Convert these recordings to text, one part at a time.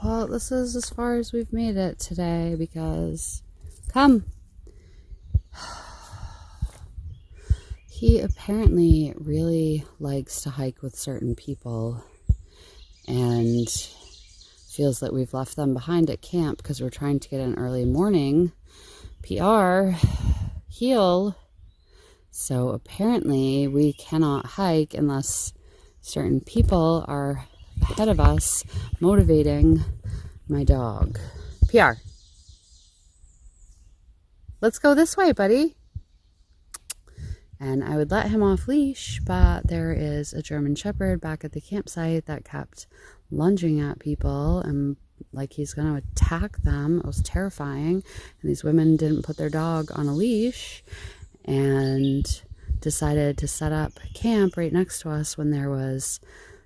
Well, this is as far as we've made it today because, come. He apparently really likes to hike with certain people and feels that we've left them behind at camp because we're trying to get an early morning PR heel. So apparently we cannot hike unless certain people are ahead of us motivating my dog. PR. Let's go this way, buddy. And I would let him off leash, but there is a German Shepherd back at the campsite that kept lunging at people and like he's going to attack them. It was terrifying. And these women didn't put their dog on a leash and decided to set up camp right next to us when there was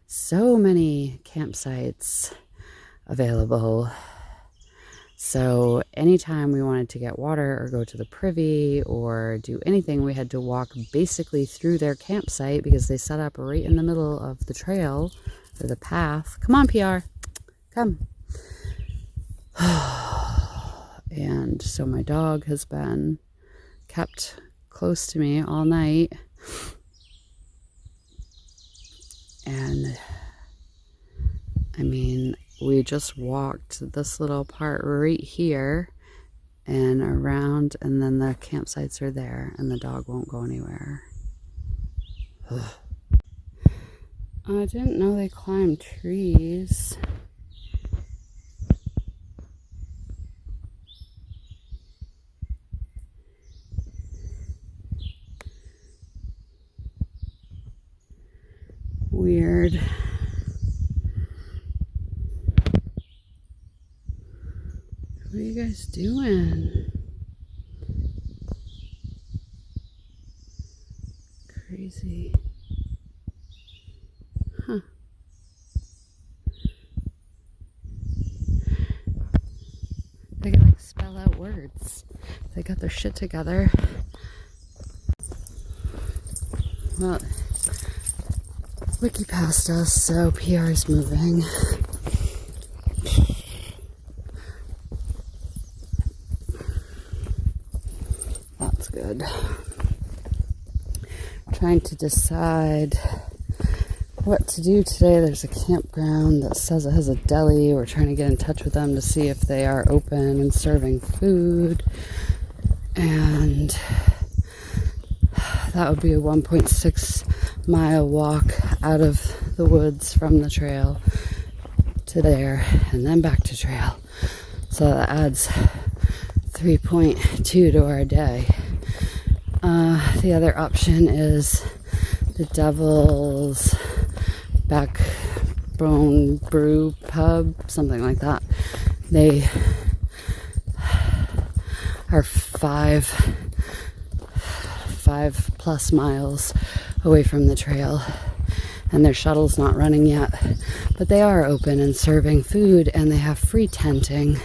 so many campsites available. So anytime we wanted to get water or go to the privy or do anything, we had to walk basically through their campsite because they set up right in the middle of the trail or the path. Come on, PR. Come. And so my dog has been kept close to me all night. And I mean, we just walked this little part right here and around, and then the campsites are there, and the dog won't go anywhere. I didn't know they climbed trees. Weird. What are you guys doing? Crazy. Huh. They can like spell out words. They got their shit together. Well, Wiki passed us, so PR is moving. That's good. Trying to decide what to do today. There's a campground that says it has a deli. We're trying to get in touch with them to see if they are open and serving food. And that would be a 1.6 mile walk out of the woods from the trail to there and then back to trail. So that adds 3.2 to our day. The other option is the Devil's Backbone Brew Pub, something like that. They are five plus miles away from the trail, and their shuttle's not running yet, but they are open and serving food, and they have free tenting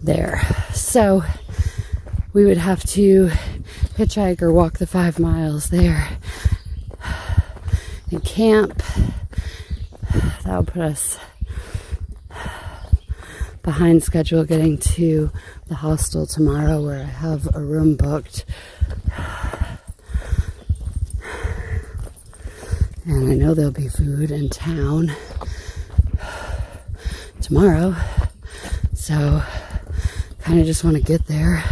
there. So we would have to hitchhike or walk the 5 miles there and camp. That would put us behind schedule getting to the hostel tomorrow, where I have a room booked. And I know there'll be food in town tomorrow. So kind of just want to get there.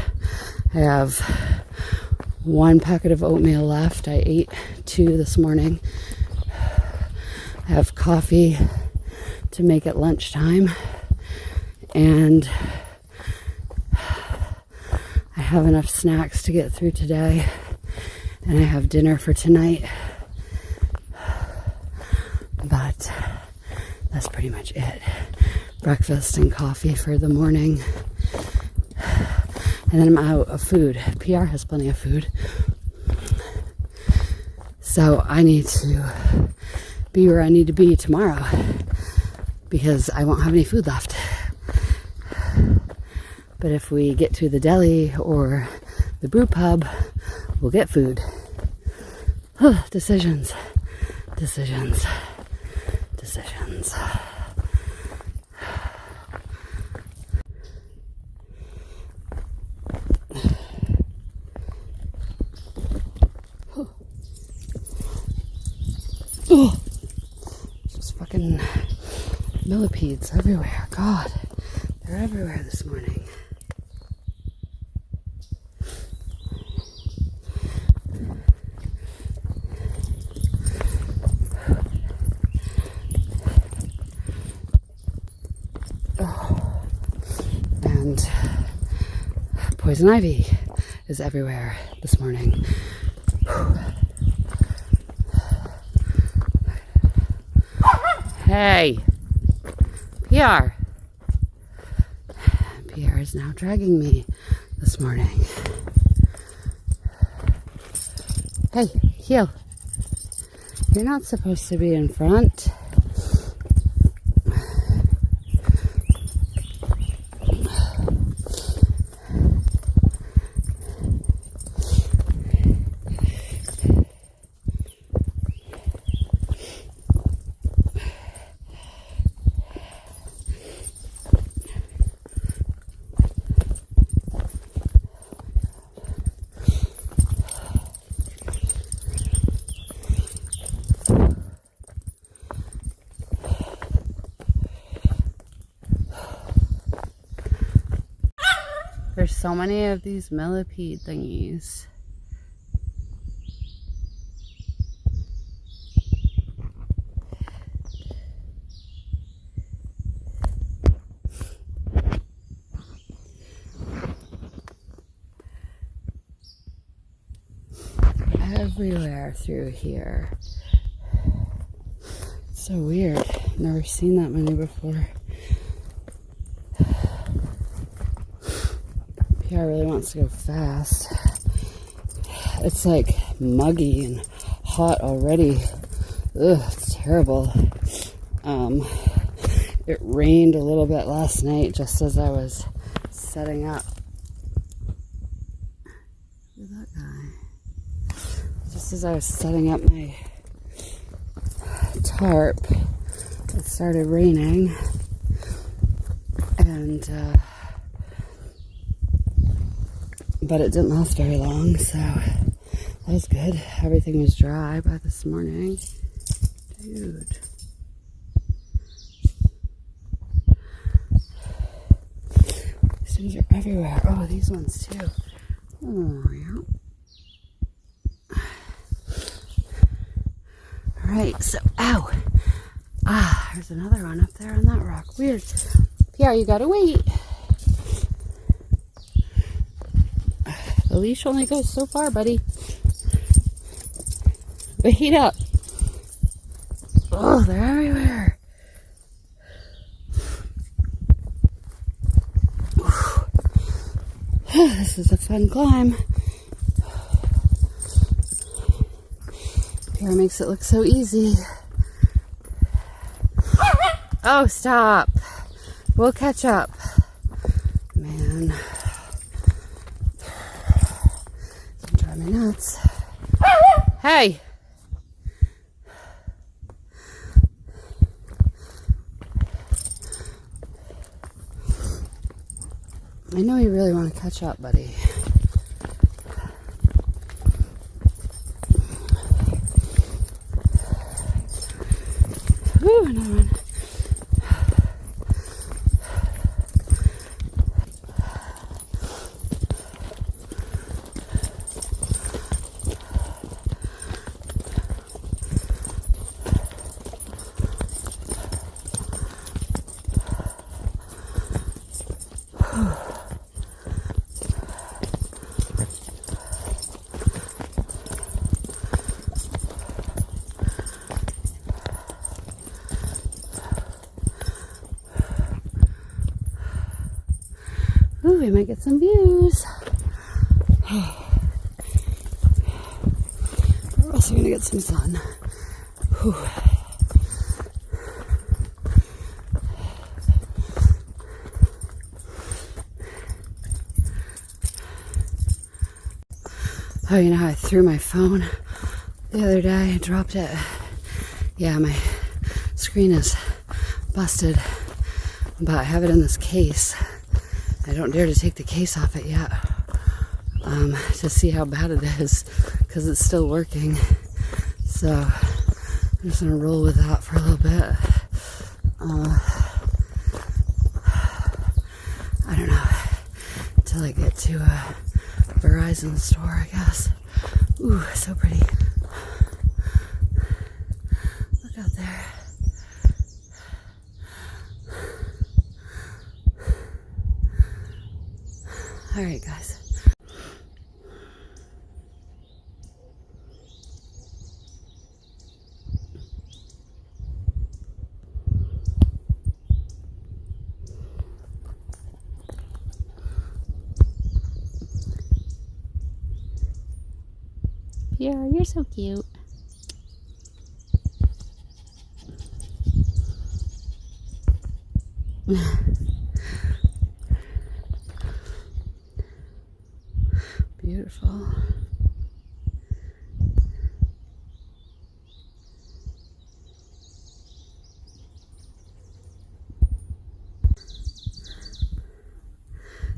I have 1 packet of oatmeal left. I ate 2 this morning. I have coffee to make at lunchtime. And I have enough snacks to get through today. And I have dinner for tonight. But that's pretty much it. Breakfast and coffee for the morning. And then I'm out of food. PR has plenty of food. So I need to be where I need to be tomorrow because I won't have any food left. But if we get to the deli or the brew pub, we'll get food. Decisions. fucking millipedes everywhere. God, they're everywhere this morning. Oh. And poison ivy is everywhere this morning. Hey, PR. PR is now dragging me this morning. Hey, heel. You're not supposed to be in front. There's so many of these millipede thingies. Everywhere through here. It's so weird. Never seen that many before. PR really wants to go fast. It's like muggy and hot already. Ugh, it's terrible. It rained a little bit last night just as I was setting up. Look at that guy. Just as I was setting up my tarp, it started raining. And, but it didn't last very long, so that was good. Everything was dry by this morning. Dude. These things are everywhere. Oh, these ones too. Oh, yeah. Alright, so, ow. Ah, there's another one up there on that rock. Weird. Yeah, you gotta wait. The leash only goes so far, buddy. Wait up. Oh, they're everywhere. This is a fun climb. Here makes it look so easy. Oh, stop. We'll catch up. Man. Don't drive me nuts. Hey! I know you really want to catch up, buddy. Whew, another one. Ooh, we might get some views. We're also going to get some sun. Whew. Oh, you know how I threw my phone the other day? I dropped it. Yeah, my screen is busted, but I have it in this case. I don't dare to take the case off it yet to see how bad it is, because it's still working. So I'm just going to roll with that for a little bit. I don't know, until I get to a Verizon store, I guess. Ooh, so pretty. Look out there. All right, guys. Yeah, you're so cute. Beautiful.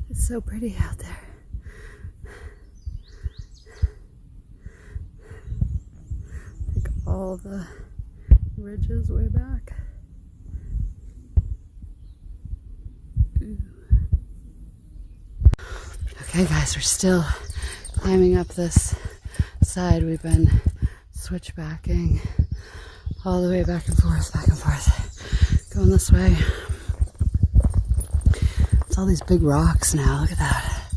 It's so pretty out there. Like all the ridges way back. Ooh. Okay guys, we're still climbing up this side. We've been switchbacking all the way back and forth, going this way. It's all these big rocks now. Look at that.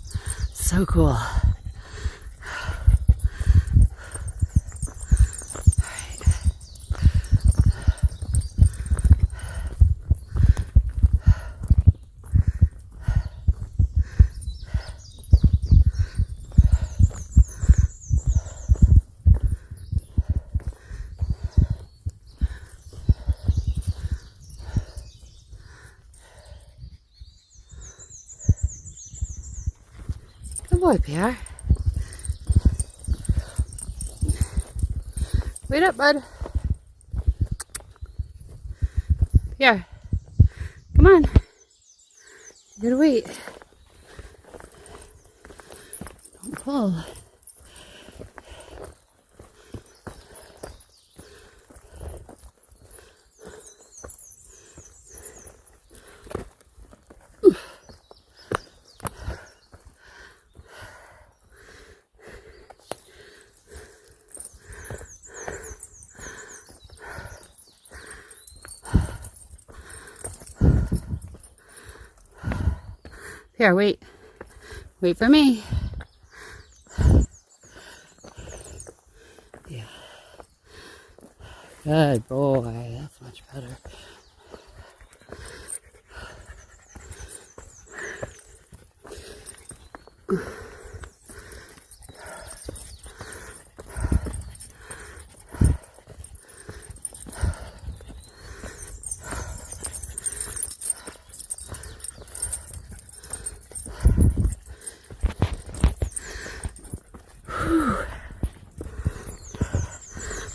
So cool. Good boy, Pierre. Wait up, bud. Pierre, come on. You gotta wait. Don't pull. Here, wait. Wait for me. Yeah. Good boy. That's much better.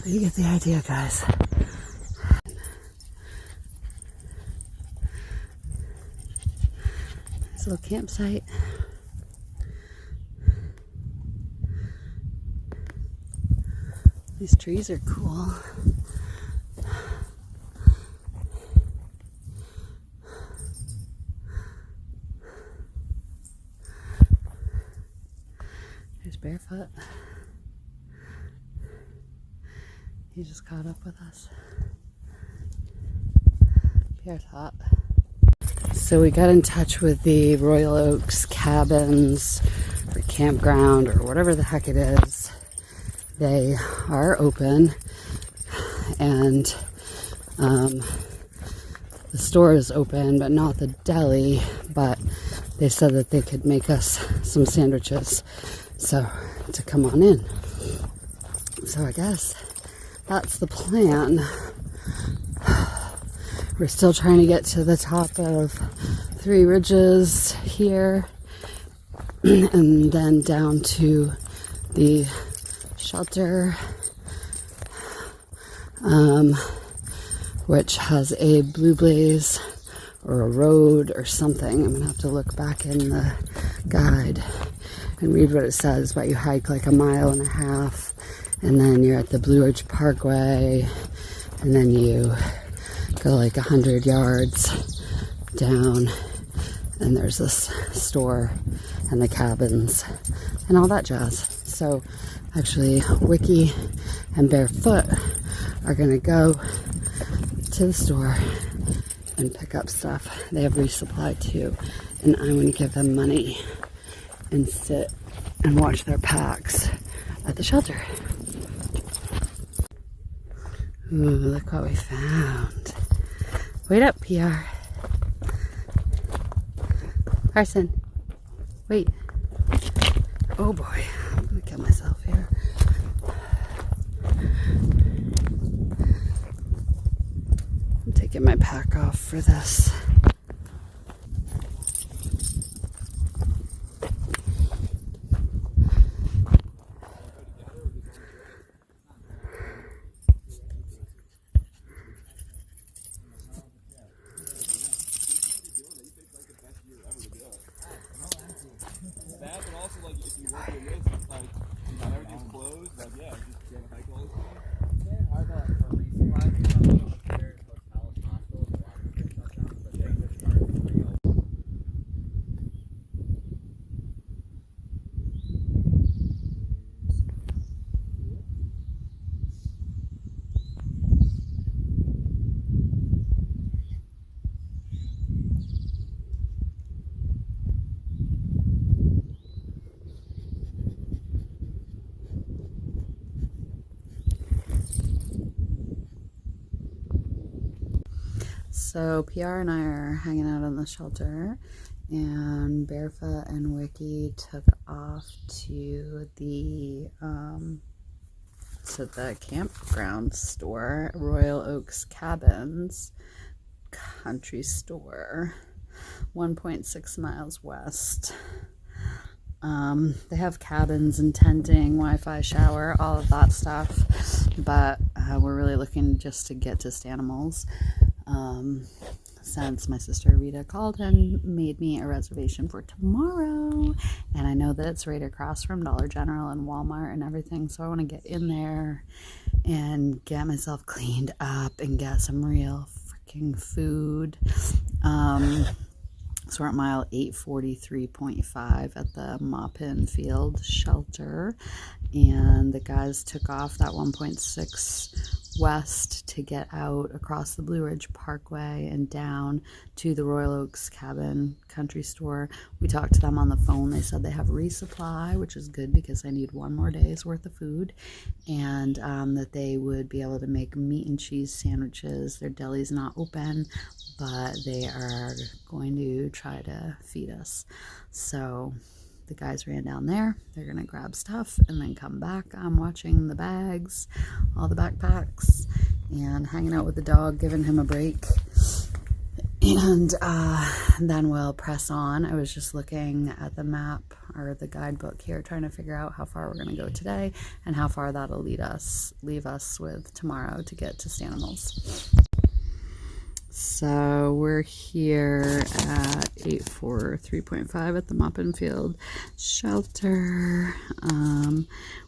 You get the idea, guys. This little campsite. These trees are cool. There's Barefoot. He just caught up with us. Pierre's hot. So we got in touch with the Royal Oaks cabins or campground or whatever the heck it is. They are open, and the store is open, but not the deli. But they said that they could make us some sandwiches, so to come on in. So I guess that's the plan. We're still trying to get to the top of 3 ridges here and then down to the shelter, which has a blue blaze or a road or something. I'm gonna have to look back in the guide and read what it says, but you hike like 1.5 miles and then you're at the Blue Ridge Parkway, and then you go for like 100 yards down, and there's this store and the cabins and all that jazz. So actually Wiki and Barefoot are gonna go to the store and pick up stuff. They have resupply too, and I'm gonna give them money and sit and watch their packs at the shelter. Ooh, look what we found. Wait up, PR. Carson, wait. Oh boy, I'm gonna kill myself here. I'm taking my pack off for this. That, but also like if you work your list, like not everything's closed, like yeah, just go to hike all this time. Hard for resupplies or something. There's hotels, hospitals, a lot of good stuff down, but things are starting to reopen. So PR and I are hanging out in the shelter, and Barefoot and Wiki took off to the campground store, Royal Oaks Cabins Country Store, 1.6 miles west. They have cabins and tenting, Wi-Fi, shower, all of that stuff, but we're really looking just to get to Stanimals. Since my sister Rita called and made me a reservation for tomorrow, and I know that it's right across from Dollar General and Walmart and everything, so I want to get in there and get myself cleaned up and get some real freaking food. So we're at mile 843.5 at the Maupin Field shelter, and the guys took off that 1.6 west to get out across the Blue Ridge Parkway and down to the Royal Oaks Cabin Country Store. We talked to them on the phone. They said they have resupply, which is good because I need one more day's worth of food, and that they would be able to make meat and cheese sandwiches. Their deli's not open, but they are going to try to feed us. So the guys ran down there. They're gonna grab stuff and then come back. I'm watching the bags, all the backpacks, and hanging out with the dog, giving him a break. And then we'll press on. I was just looking at the map or the guidebook here, trying to figure out how far we're gonna go today and how far that'll leave us with tomorrow to get to Stanimals. So we're here at 843.5 at the Maupin Field shelter.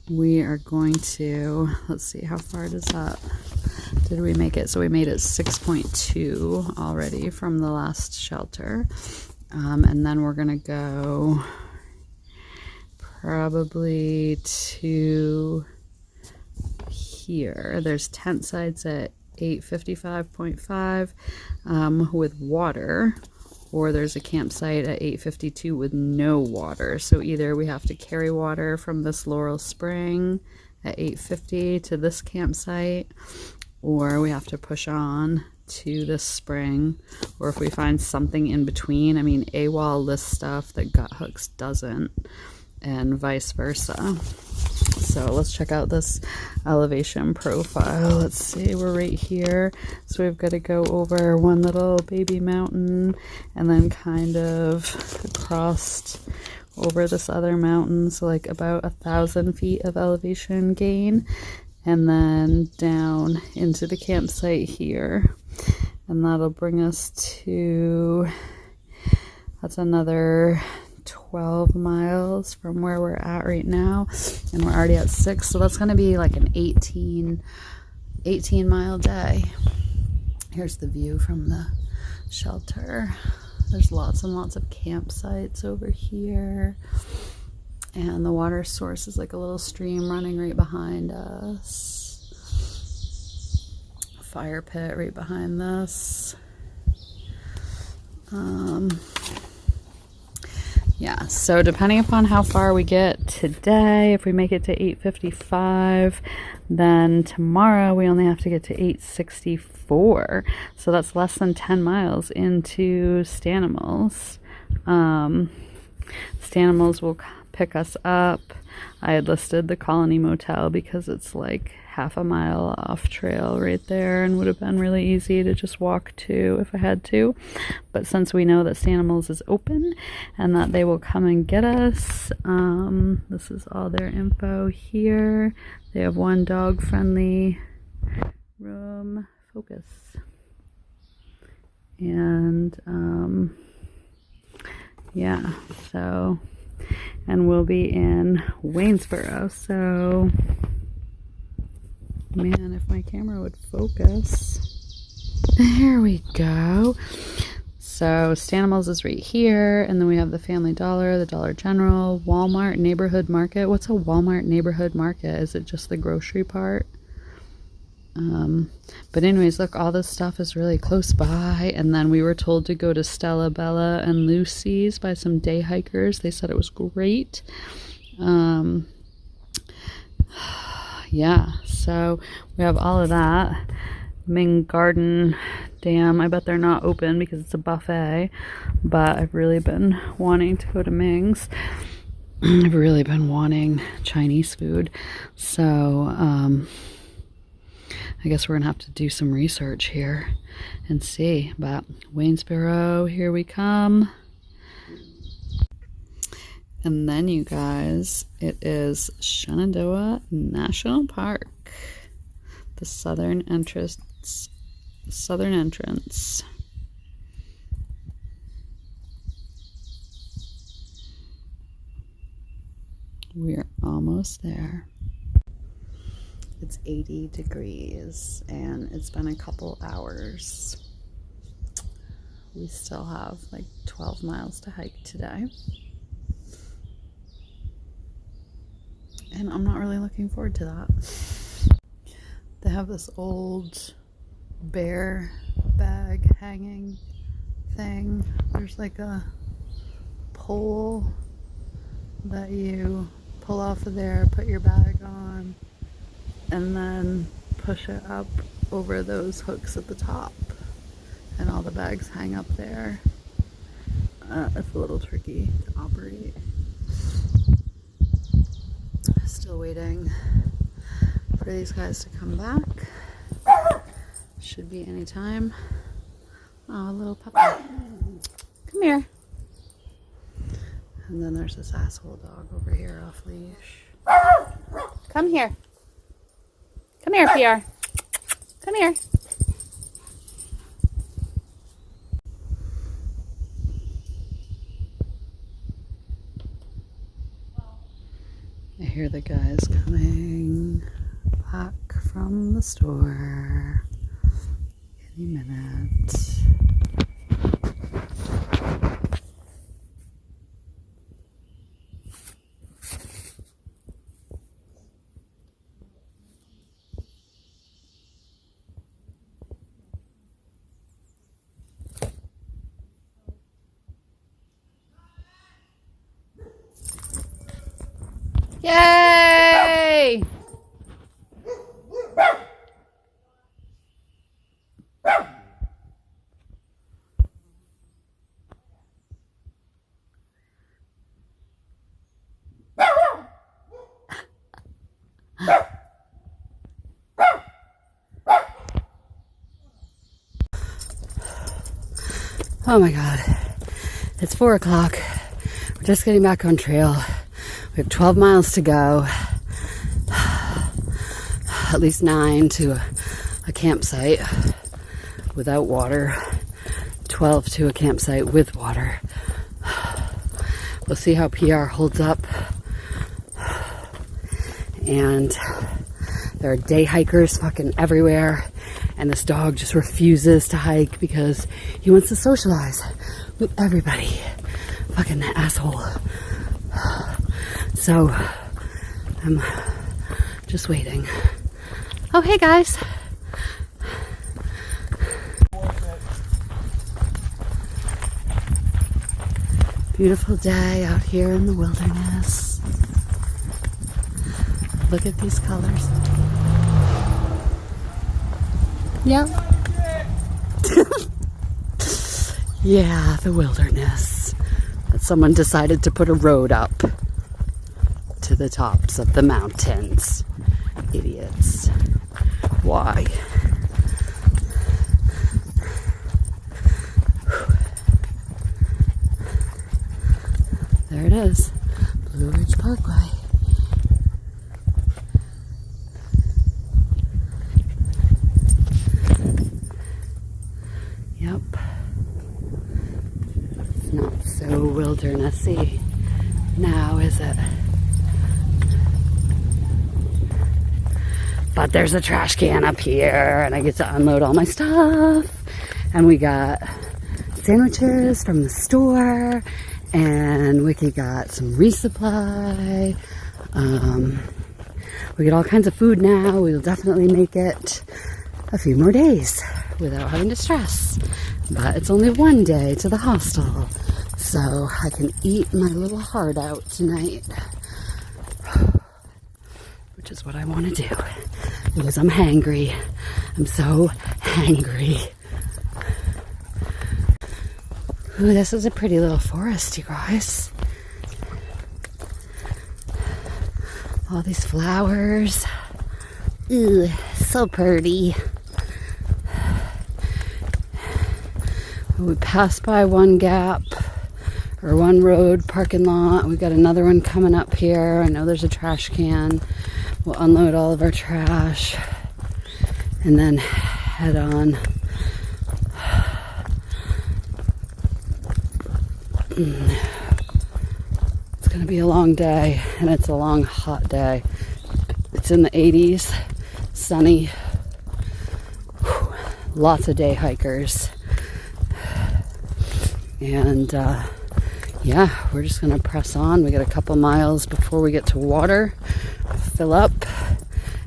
We are going to, let's see, how far does that, did we make it? So we made it 6.2 already from the last shelter. And then we're going to go probably to here. There's tent sites at 855.5 with water, or there's a campsite at 852 with no water. So either we have to carry water from this Laurel Spring at 850 to this campsite, or we have to push on to this spring, or if we find something in between. I mean, AWOL lists stuff that Gut Hooks doesn't, and vice versa. So let's check out this elevation profile. Let's see, we're right here. So we've got to go over one little baby mountain and then kind of across over this other mountain. So like about 1,000 feet of elevation gain, and then down into the campsite here. And that'll bring us to, that's another 12 miles from where we're at right now, and we're already at 6, so that's going to be like an 18 mile day. Here's the view from the shelter. There's lots and lots of campsites over here. And the water source is like a little stream running right behind us. Fire pit right behind this. Yeah, so depending upon how far we get today, if we make it to 8:55, then tomorrow we only have to get to 8:64. So that's less than 10 miles into Stanimals. Stanimals will pick us up. I had listed the Colony Motel because it's like half a mile off trail right there and would have been really easy to just walk to if I had to. But since we know that Stanimals is open and that they will come and get us, this is all their info here. They have one dog friendly room. Focus. And yeah, so, and we'll be in Waynesboro. So man, if my camera would focus. There we go. So Stanimals is right here, and then we have the Family Dollar, the Dollar General, Walmart Neighborhood Market. What's a Walmart Neighborhood Market? Is it just the grocery part? But anyways, look, all this stuff is really close by. And then we were told to go to Stella Bella and Lucy's by some day hikers. They said it was great. Yeah, so we have all of that. Ming Garden Dam, I bet they're not open because it's a buffet, but I've really been wanting to go to Ming's. I've really been wanting Chinese food, so I guess we're gonna have to do some research here and see. But Waynesboro, here we come. And then, you guys, it is Shenandoah National Park, the southern entrance. We're almost there. It's 80 degrees and it's been a couple hours. We still have like 12 miles to hike today. And I'm not really looking forward to that. They have this old bear bag hanging thing. There's like a pole that you pull off of there, put your bag on, and then push it up over those hooks at the top. And all the bags hang up there. It's a little tricky to operate. Still waiting for these guys to come back. Should be any time. Oh, little puppy. Come here. And then there's this asshole dog over here off leash. Come here. Come here, PR. Come here. I hear the guys coming back from the store any minute. Yay! Oh my God, it's 4 o'clock. We're just getting back on trail. We have 12 miles to go, at least 9 to a campsite without water, 12 to a campsite with water. We'll see how PR holds up. And there are day hikers fucking everywhere, And this dog just refuses to hike because he wants to socialize with everybody. Fucking asshole. So I'm just waiting. Oh, hey guys. Beautiful day out here in the wilderness. Look at these colors. Yeah. Yeah, the wilderness. Someone decided to put a road up to the tops of the mountains. Idiots. Why? There it is. Blue Ridge Parkway. Yep. It's not so wildernessy now, is it? But there's a trash can up here, and I get to unload all my stuff. And we got sandwiches from the store, and Wiki got some resupply. We get all kinds of food now. We'll definitely make it a few more days without having to stress. But it's only one day to the hostel, so I can eat my little heart out tonight, which is what I want to do because I'm hangry. I'm so hangry. Ooh, this is a pretty little forest, you guys. All these flowers. Ooh, so pretty. We passed by one gap or one road parking lot. We got another one coming up here. I know there's a trash can. We'll unload all of our trash and then head on. It's gonna be a long day, and it's a long hot day. It's in the 80s, sunny. Whew. Lots of day hikers. And yeah, we're just gonna press on. We got a couple miles before we get to water. Fill up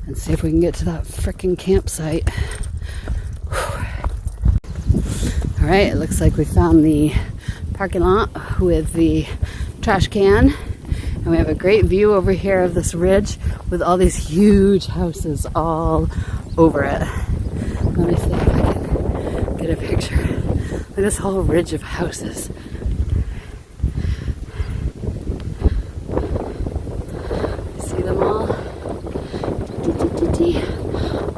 and see if we can get to that frickin' campsite. All right, it looks like we found the parking lot with the trash can, and we have a great view over here of this ridge with all these huge houses all over it. Let me see if I can get a picture. Look at this whole ridge of houses. See them all?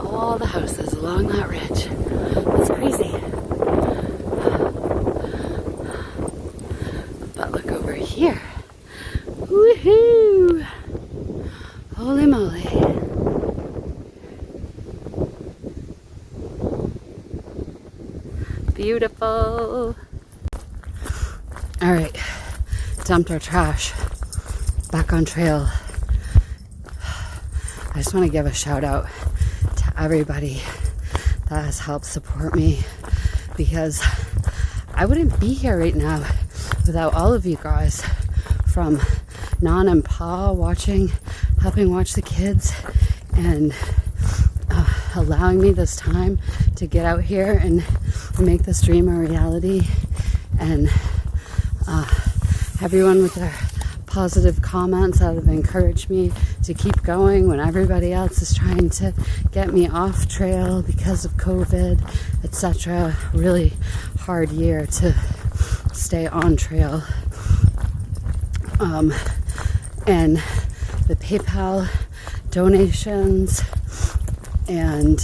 All the houses along that ridge. That's crazy. But look over here. Woohoo! Holy moly. Beautiful. All right, dumped our trash. Back on trail. I just want to give a shout out to everybody that has helped support me, because I wouldn't be here right now without all of you guys, from Nan and Pa helping watch the kids, and allowing me this time to get out here and make this dream a reality, and everyone with their positive comments that have encouraged me to keep going when everybody else is trying to get me off trail because of COVID, etc. Really hard year to stay on trail. And the PayPal donations and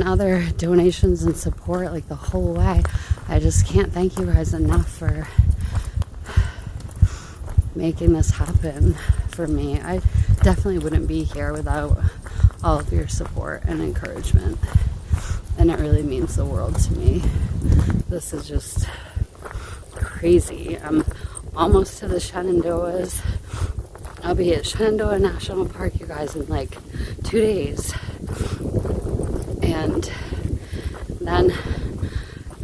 other donations and support, like the whole way. I just can't thank you guys enough for making this happen for me. I definitely wouldn't be here without all of your support and encouragement, and it really means the world to me. This is just crazy. I'm almost to the Shenandoahs. I'll be at Shenandoah National Park, you guys, in like 2 days. And then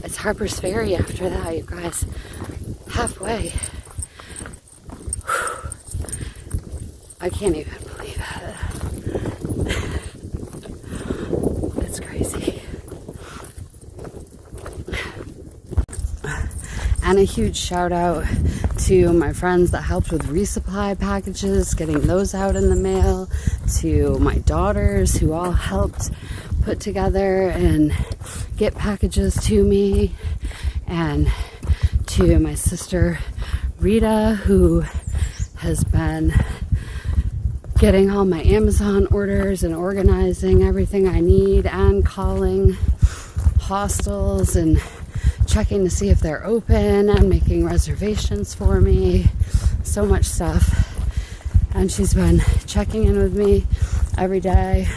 it's Harper's Ferry after that, you guys. Halfway. Whew. I can't even believe it. It's crazy. And a huge shout out to my friends that helped with resupply packages, getting those out in the mail, to my daughters who all helped put together and get packages to me, and to my sister Rita, who has been getting all my Amazon orders and organizing everything I need, and calling hostels and checking to see if they're open and making reservations for me. So much stuff. And she's been checking in with me every day.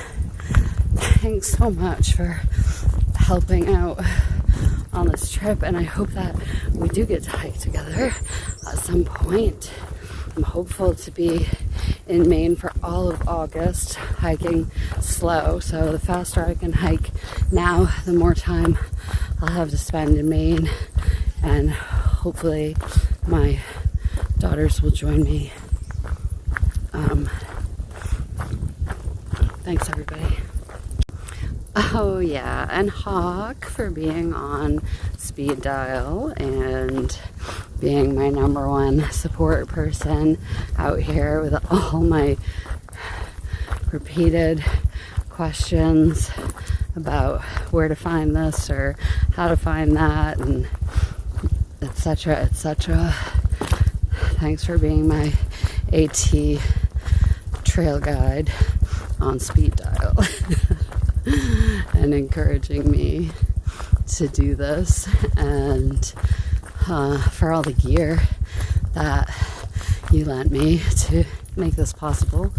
Thanks so much for helping out on this trip, and I hope that we do get to hike together at some point. I'm hopeful to be in Maine for all of August, hiking slow. So the faster I can hike now, the more time I'll have to spend in Maine, and hopefully my daughters will join me. Thanks, everybody. Oh yeah, and Hawk for being on speed dial and being my #1 support person out here with all my repeated questions about where to find this or how to find that, and etc., etc. Thanks for being my AT trail guide on speed dial and encouraging me to do this, and for all the gear that you lent me to make this possible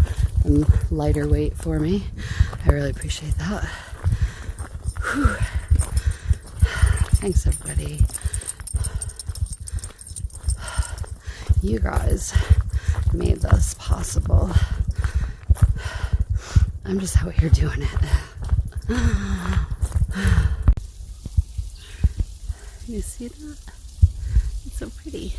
and lighter weight for me. I really appreciate that. Whew. Thanks, everybody. You guys made this possible. I'm just out here doing it. You see that? It's so pretty.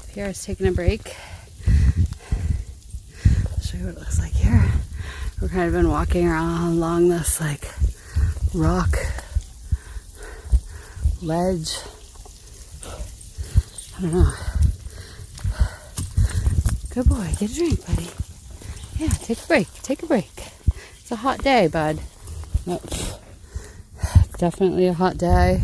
Pierre's taking a break. I'll show you what it looks like here. We're kind of been walking around along this like rock ledge. I don't know. Good boy, get a drink, buddy. Yeah, take a break, take a break. It's a hot day, bud. Nope. Definitely a hot day.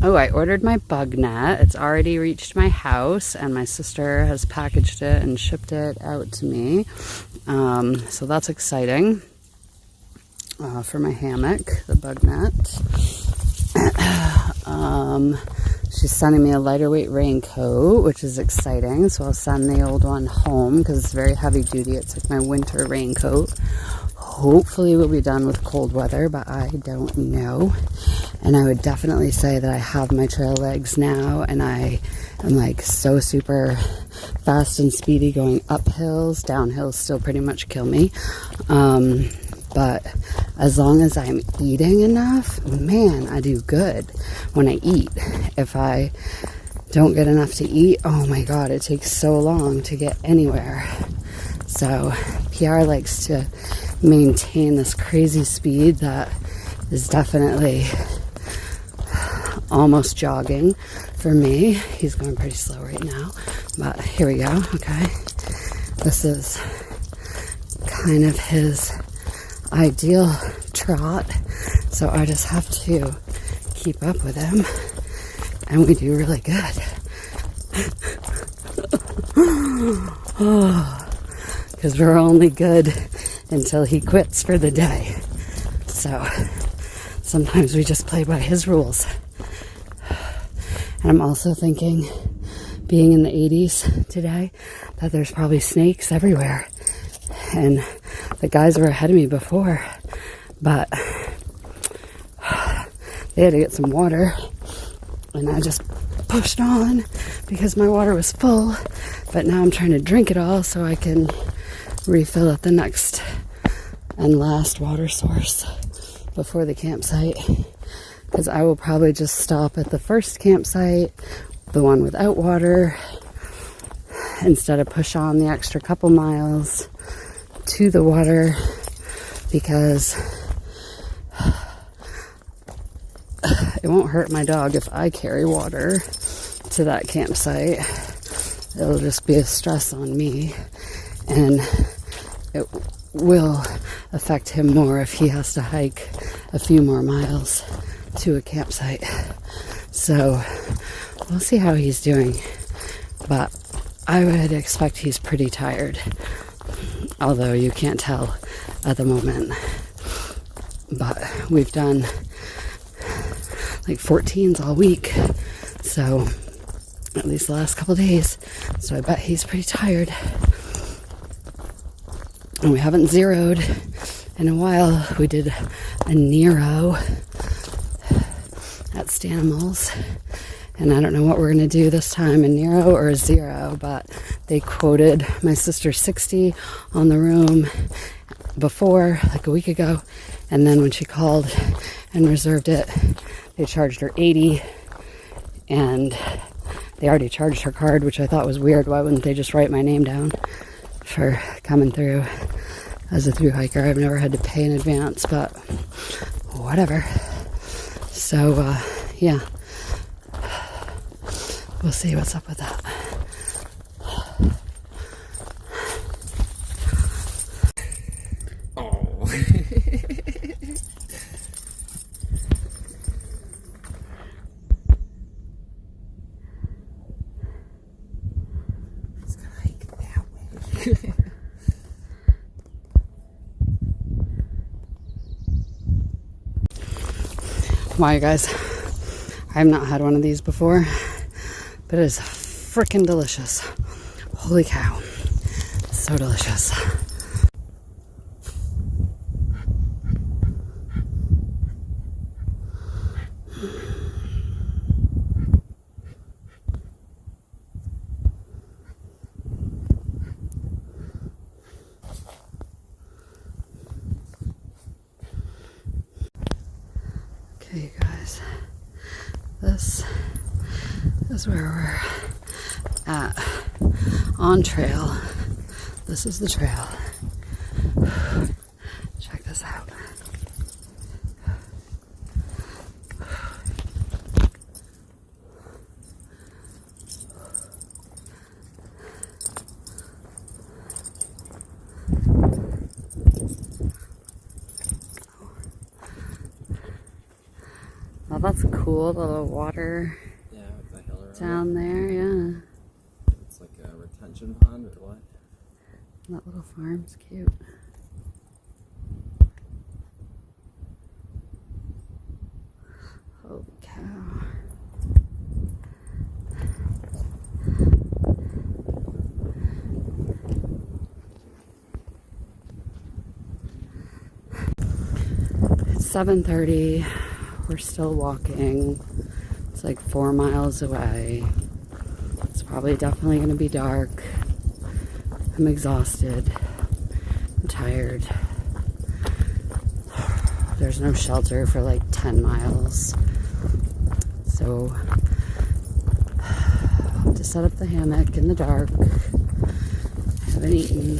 Oh, I ordered my bug net. It's already reached my house, and my sister has packaged it and shipped it out to me. So that's exciting for my hammock, the bug net. She's sending me a lighter weight raincoat, which is exciting. So I'll send the old one home because it's very heavy duty. It's like my winter raincoat. Hopefully we'll be done with cold weather, but I don't know. And I would definitely say that I have my trail legs now, and I am like so super fast and speedy going up hills. Downhills still pretty much kill me. But as long as I'm eating enough, man, I do good when I eat. If I don't get enough to eat, oh my God, it takes so long to get anywhere. So PR likes to maintain this crazy speed that is definitely almost jogging for me. He's going pretty slow right now, but here we go. Okay, this is kind of his ideal trot, so I just have to keep up with him, and we do really good. Because we're only good until he quits for the day. So sometimes we just play by his rules. And I'm also thinking, being in the 80s today, that there's probably snakes everywhere. And the guys were ahead of me before, but they had to get some water, and I just pushed on because my water was full, but now I'm trying to drink it all so I can refill at the next and last water source before the campsite, because I will probably just stop at the first campsite, the one without water, instead of push on the extra couple miles to the water, because it won't hurt my dog if I carry water to that campsite. It'll just be a stress on me, and it will affect him more if he has to hike a few more miles to a campsite. So we'll see how he's doing, but I would expect he's pretty tired, although you can't tell at the moment. But we've done like 14s all week, so at least the last couple days, so I bet he's pretty tired. And we haven't zeroed in a while. We did a Nero at Stanimals, and I don't know what we're going to do this time, a Nero or a zero, but they quoted my sister 60 on the room before, like a week ago, and then when she called and reserved it, they charged her 80, and they already charged her card, which I thought was weird. Why wouldn't they just write my name down for coming through as a thru hiker? I've never had to pay in advance, but whatever. So yeah, we'll see what's up with that. Oh. He's gonna hike that way. Wow, you guys, I have not had one of these before, but it is freaking delicious. Holy cow, so delicious. Okay, you guys, this is where we're at on trail. This is the trail. Check this out. Well, that's cool, the little water Yeah, with the hill around down there, yeah. It's like a retention pond or what? That little farm's cute. Holy cow. It's 7:30. We're still walking. It's like 4 miles away. It's probably definitely going to be dark. I'm exhausted. I'm tired. There's no shelter for like 10 miles. So I'll have to set up the hammock in the dark. I haven't eaten.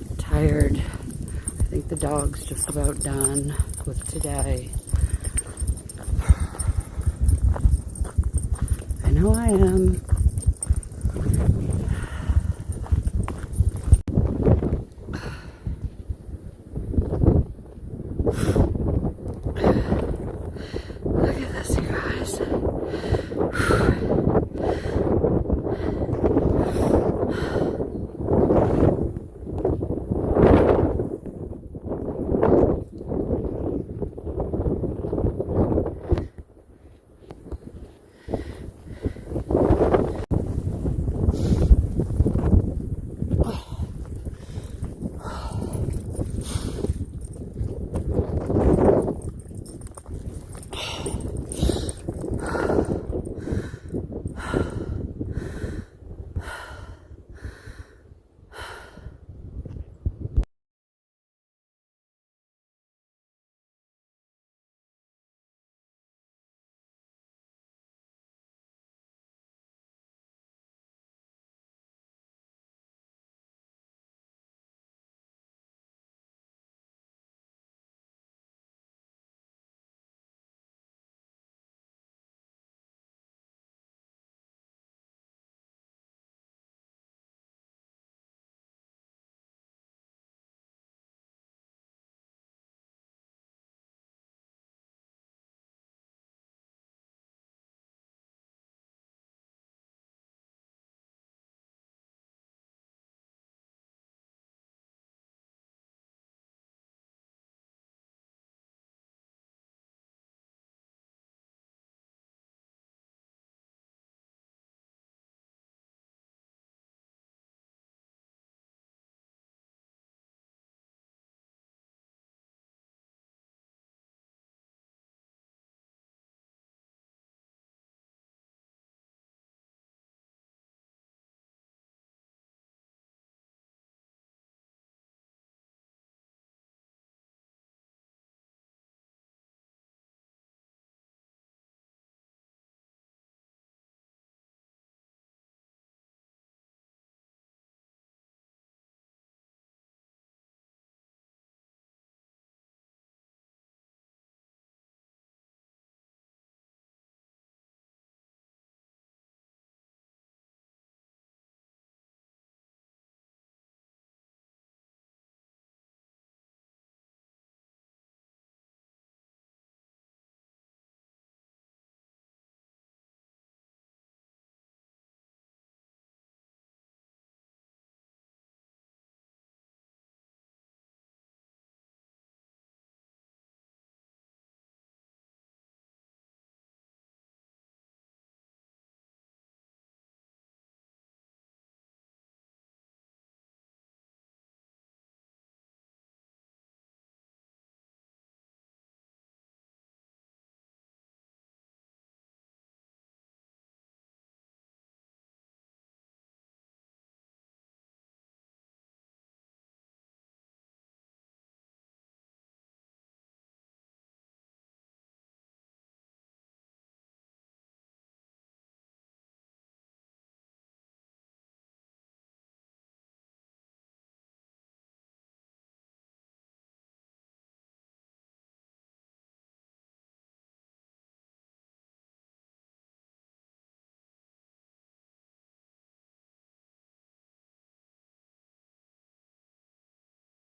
I'm tired. I think the dog's just about done with today. I know I am.